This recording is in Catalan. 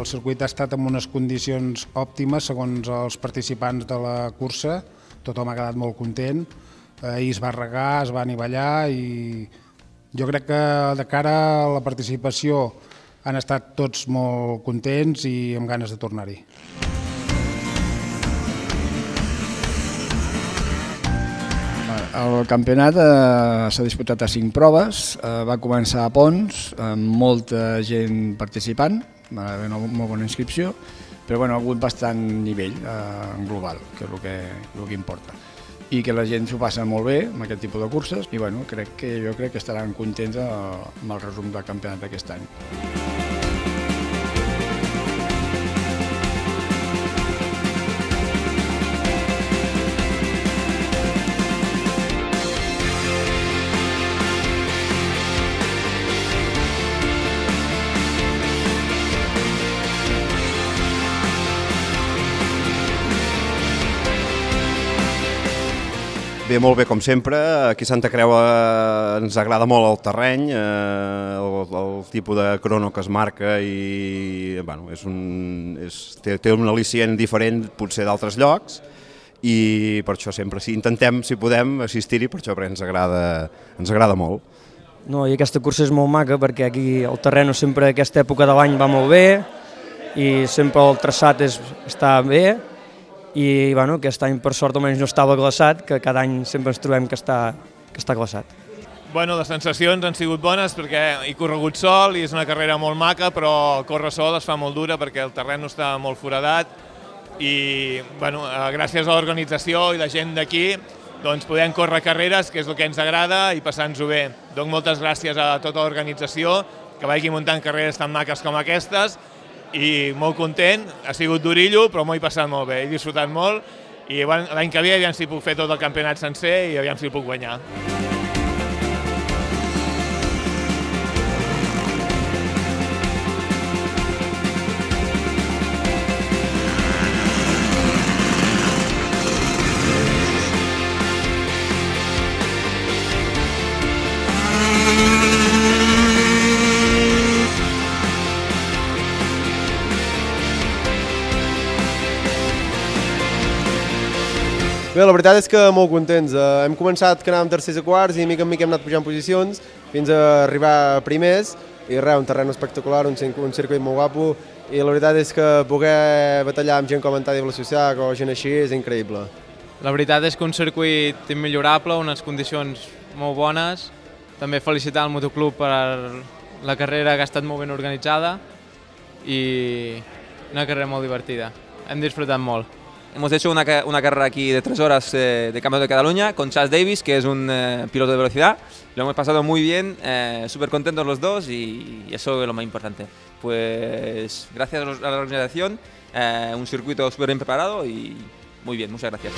circuit ha estat en unes condicions òptimes segons els participants de la cursa, tothom ha quedat molt content, ahir es va regar, es va anivellar i jo crec que de cara a la participació han estat tots molt contents i amb ganes de tornar-hi. El campionat s'ha disputat a 5 proves, va començar a Pons, amb molta gent participant, va haver una molt bona inscripció, però ha hagut bastant nivell global, que és el que importa. I que la gent s'ho passa molt bé amb aquest tipus de curses i jo crec que estaran contents amb el resum del campionat d'aquest any. Bé, molt bé, com sempre. Aquí a Santa Creu ens agrada molt el terreny, el tipus de crono que es marca i té un al·licient diferent potser d'altres llocs i per això sempre intentem, si podem, assistir-hi, per això ens agrada molt. No, i aquesta cursa és molt maca perquè aquí el terreny sempre a aquesta època de l'any va molt bé i sempre el traçat està bé. I aquest any per sort almenys no estava glaçat, que cada any sempre ens trobem que està glaçat. Les sensacions han sigut bones perquè he corregut sol i és una carrera molt maca, però córrer sol es fa molt dura perquè el terreny està molt foradat i gràcies a l'organització i la gent d'aquí podem córrer carreres, que és el que ens agrada, i passar-nos-ho bé. Dono moltes gràcies a tota l'organització que vagi muntant carreres tan maques com aquestes i molt content, ha sigut durillo però m'ho he passat molt bé, he disfrutat molt i l'any que ve aviam si puc fer tot el campionat sencer i aviam si el puc guanyar. Bé, la veritat és que molt contents. Hem començat que anàvem tercers a quarts i mica en mica hem anat pujant posicions fins a arribar a primers i un terreny espectacular, un circuit molt guapo i la veritat és que poder batallar amb gent com en Tadi Vlasiusac o gent així és increïble. La veritat és que un circuit immillorable, unes condicions molt bones. També felicitar el motoclub per la carrera que ha estat molt ben organitzada y una carrera muy divertida. Hem disfrutat molt. Hemos hecho una carrera aquí de 3 horas de Campeonato de Cataluña con Chas Davis, que es un piloto de velocidad. Lo hemos pasado muy bien, súper contentos los dos y eso es lo más importante. Pues gracias a la organización, un circuito súper bien preparado y muy bien, muchas gracias.